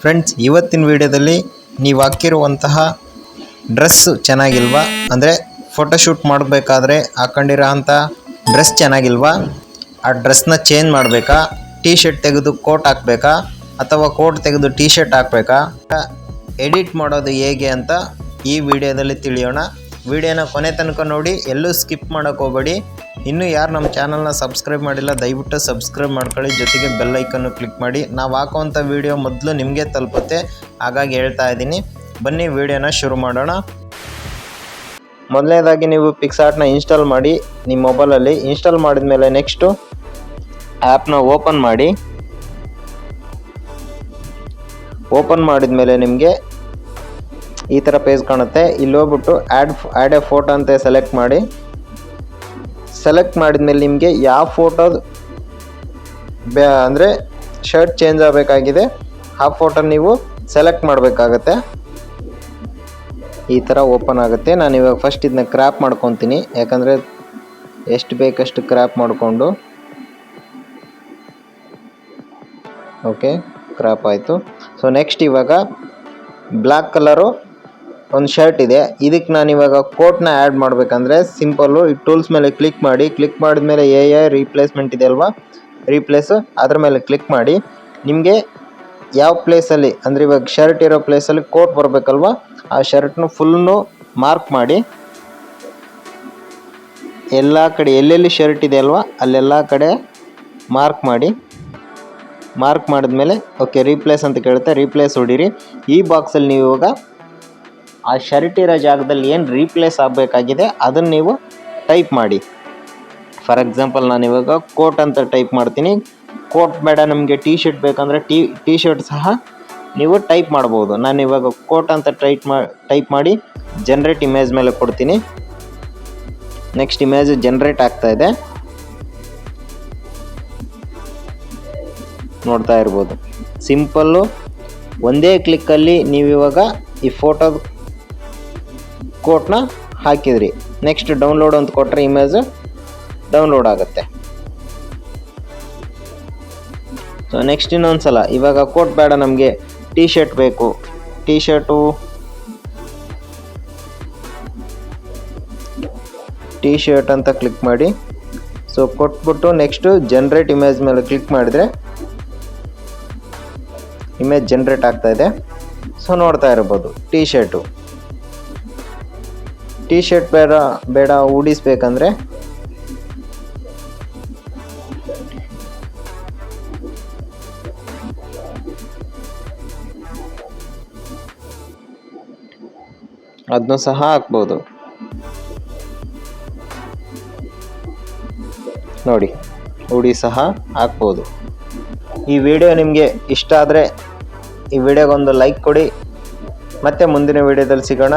Friends, ಇವತ್ತಿನ ವಿಡಿಯೋದಲ್ಲಿ ನೀವು ಹಾಕಿರುವಂತಹ ಡ್ರೆಸ್ ಚೆನ್ನಾಗಿಲ್ವಾ, ಅಂದರೆ ಫೋಟೋಶೂಟ್ ಮಾಡಬೇಕಾದ್ರೆ ಹಾಕೊಂಡಿರೋ ಅಂಥ ಡ್ರೆಸ್ ಚೆನ್ನಾಗಿಲ್ವಾ, ಆ ಡ್ರೆಸ್ನ ಚೇಂಜ್ ಮಾಡಬೇಕಾ, ಟೀ ಶರ್ಟ್ ತೆಗೆದು ಕೋಟ್ ಹಾಕಬೇಕಾ ಅಥವಾ ಕೋಟ್ ತೆಗೆದು ಟೀ ಶರ್ಟ್ ಹಾಕಬೇಕಾ, ಎಡಿಟ್ ಮಾಡೋದು ಹೇಗೆ ಅಂತ ಈ ವಿಡಿಯೋದಲ್ಲಿ ತಿಳಿಯೋಣ. ವಿಡಿಯೋನ ಕೊನೆ ತನಕ ನೋಡಿ, ಎಲ್ಲೂ ಸ್ಕಿಪ್ ಮಾಡೋಕ್ಕೆ ಹೋಗಬೇಡಿ. ಇನ್ನೂ ಯಾರು ನಮ್ಮ ಚಾನಲ್ನ ಸಬ್ಸ್ಕ್ರೈಬ್ ಮಾಡಿಲ್ಲ ದಯವಿಟ್ಟು ಸಬ್ಸ್ಕ್ರೈಬ್ ಮಾಡ್ಕೊಳ್ಳಿ, ಜೊತೆಗೆ ಬೆಲ್ ಐಕನ್ನು ಕ್ಲಿಕ್ ಮಾಡಿ. ನಾವು ಹಾಕುವಂಥ ವಿಡಿಯೋ ಮೊದಲು ನಿಮಗೆ ತಲುಪುತ್ತೆ, ಹಾಗಾಗಿ ಹೇಳ್ತಾ ಇದ್ದೀನಿ. ಬನ್ನಿ ವಿಡಿಯೋನ ಶುರು ಮಾಡೋಣ. ಮೊದಲನೇದಾಗಿ ನೀವು ಪಿಕ್ಸಾರ್ಟ್ನ ಇನ್ಸ್ಟಾಲ್ ಮಾಡಿ ನಿಮ್ಮ ಮೊಬೈಲಲ್ಲಿ. ಇನ್ಸ್ಟಾಲ್ ಮಾಡಿದ ಮೇಲೆ ನೆಕ್ಸ್ಟು ಆ್ಯಪ್ನ ಓಪನ್ ಮಾಡಿ. ಓಪನ್ ಮಾಡಿದ ಮೇಲೆ ನಿಮಗೆ ಈ ಥರ ಪೇಜ್ ಕಾಣುತ್ತೆ. ಇಲ್ಲಿ ಹೋಗ್ಬಿಟ್ಟು ಆ್ಯಡ್ ಎ ಫೋಟೋ ಅಂತ ಸೆಲೆಕ್ಟ್ ಮಾಡಿ. ಸೆಲೆಕ್ಟ್ ಮಾಡಿದ ಮೇಲೆ ನಿಮಗೆ ಯಾವ ಫೋಟೋದು ಅಂದರೆ ಶರ್ಟ್ ಚೇಂಜ್ ಆಗಬೇಕಾಗಿದೆ ಆ ಫೋಟೋ ನೀವು ಸೆಲೆಕ್ಟ್ ಮಾಡಬೇಕಾಗತ್ತೆ. ಈ ಥರ ಓಪನ್ ಆಗುತ್ತೆ. ನಾನು ಇವಾಗ ಫಸ್ಟ್ ಇದನ್ನ ಕ್ರ್ಯಾಪ್ ಮಾಡ್ಕೊತೀನಿ, ಯಾಕಂದರೆ ಎಷ್ಟು ಬೇಕಷ್ಟು ಕ್ರ್ಯಾಪ್ ಮಾಡಿಕೊಂಡು. ಓಕೆ, ಕ್ರ್ಯಾಪ್ ಆಯಿತು. ಸೊ ನೆಕ್ಸ್ಟ್ ಇವಾಗ ಬ್ಲ್ಯಾಕ್ ಕಲರು ಒಂದು ಶರ್ಟ್ ಇದೆ. ಇದಕ್ಕೆ ನಾನು ಇವಾಗ ಕೋಟ್ನ ಆ್ಯಡ್ ಮಾಡಬೇಕಂದ್ರೆ ಸಿಂಪಲ್ಲು ಈ ಟೂಲ್ಸ್ ಮೇಲೆ ಕ್ಲಿಕ್ ಮಾಡಿ. ಕ್ಲಿಕ್ ಮಾಡಿದ ಮೇಲೆ ಎ ರೀಪ್ಲೇಸ್ಮೆಂಟ್ ಇದೆ ಅಲ್ವಾ, ರೀಪ್ಲೇಸು ಅದ್ರ ಮೇಲೆ ಕ್ಲಿಕ್ ಮಾಡಿ. ನಿಮಗೆ ಯಾವ ಪ್ಲೇಸಲ್ಲಿ ಅಂದರೆ ಇವಾಗ ಶರ್ಟ್ ಇರೋ ಪ್ಲೇಸಲ್ಲಿ ಕೋಟ್ ಬರಬೇಕಲ್ವ, ಆ ಶರ್ಟ್ನು ಫುಲ್ಲು ಮಾರ್ಕ್ ಮಾಡಿ. ಎಲ್ಲ ಕಡೆ ಎಲ್ಲೆಲ್ಲಿ ಶರ್ಟ್ ಇದೆ ಅಲ್ವಾ ಅಲ್ಲೆಲ್ಲ ಕಡೆ ಮಾರ್ಕ್ ಮಾಡಿ. ಮಾರ್ಕ್ ಮಾಡಿದ್ಮೇಲೆ ಓಕೆ ರೀಪ್ಲೇಸ್ ಅಂತ ಕೇಳುತ್ತೆ, ರೀಪ್ಲೇಸ್ ಹೊಡೀರಿ. ಈ ಬಾಕ್ಸಲ್ಲಿ ನೀವು ಇವಾಗ ಆ ಶರ್ಟ್ ಇರೋ ಜಾಗದಲ್ಲಿ ಏನು ರೀಪ್ಲೇಸ್ ಆಗಬೇಕಾಗಿದೆ ಅದನ್ನು ನೀವು ಟೈಪ್ ಮಾಡಿ. ಫಾರ್ ಎಕ್ಸಾಂಪಲ್ ನಾನು ಇವಾಗ ಕೋಟ್ ಅಂತ ಟೈಪ್ ಮಾಡ್ತೀನಿ. ಕೋಟ್ ಬೇಡ, ನಮಗೆ ಟೀ ಶರ್ಟ್ ಬೇಕಂದರೆ ಟೀ ಶರ್ಟ್ ಸಹ ನೀವು ಟೈಪ್ ಮಾಡ್ಬೋದು. ನಾನು ಇವಾಗ ಕೋಟ್ ಅಂತ ಟೈಪ್ ಮಾಡಿ ಜನ್ರೇಟ್ ಇಮೇಜ್ ಮೇಲೆ ಕೊಡ್ತೀನಿ. ನೆಕ್ಸ್ಟ್ ಇಮೇಜ್ ಜನ್ರೇಟ್ ಆಗ್ತಾ ಇದೆ, ನೋಡ್ತಾ ಇರ್ಬೋದು. ಸಿಂಪಲ್ಲು ಒಂದೇ ಕ್ಲಿಕ್ಕಲ್ಲಿ ನೀವು ಇವಾಗ ಈ ಫೋಟೋದ ಕೋಟ್ನ ಹಾಕಿದ್ರಿ. ನೆಕ್ಸ್ಟ್ ಡೌನ್ಲೋಡ್ ಅಂತ ಕೊಟ್ಟರೆ ಇಮೇಜ್ ಡೌನ್ಲೋಡ್ ಆಗುತ್ತೆ. ಸೊ ನೆಕ್ಸ್ಟ್ ಇನ್ನೊಂದು ಸಲ ಇವಾಗ ಕೋಟ್ ಬೇಡ, ನಮಗೆ ಟೀ ಶರ್ಟ್ ಬೇಕು. ಟೀ ಶರ್ಟ್ ಅಂತ ಕ್ಲಿಕ್ ಮಾಡಿ. ಸೊ ಕೊಟ್ಬಿಟ್ಟು ನೆಕ್ಸ್ಟು ಜನ್ರೇಟ್ ಇಮೇಜ್ ಮೇಲೆ ಕ್ಲಿಕ್ ಮಾಡಿದರೆ ಇಮೇಜ್ ಜನ್ರೇಟ್ ಆಗ್ತಾ ಇದೆ. ಸೊ ನೋಡ್ತಾ ಇರ್ಬೋದು ಟೀ ಶರ್ಟ್ ಬೇಡ ಉಡಿಸ್ಬೇಕಂದ್ರೆ ಅದನ್ನು ಸಹ ಹಾಕ್ಬೋದು. ನೋಡಿ, ಉಡಿ ಸಹ ಹಾಕ್ಬೋದು. ಈ ವಿಡಿಯೋ ನಿಮಗೆ ಇಷ್ಟ ಆದರೆ ಈ ವಿಡಿಯೋಗೊಂದು ಲೈಕ್ ಕೊಡಿ. ಮತ್ತೆ ಮುಂದಿನ ವಿಡಿಯೋದಲ್ಲಿ ಸಿಗೋಣ.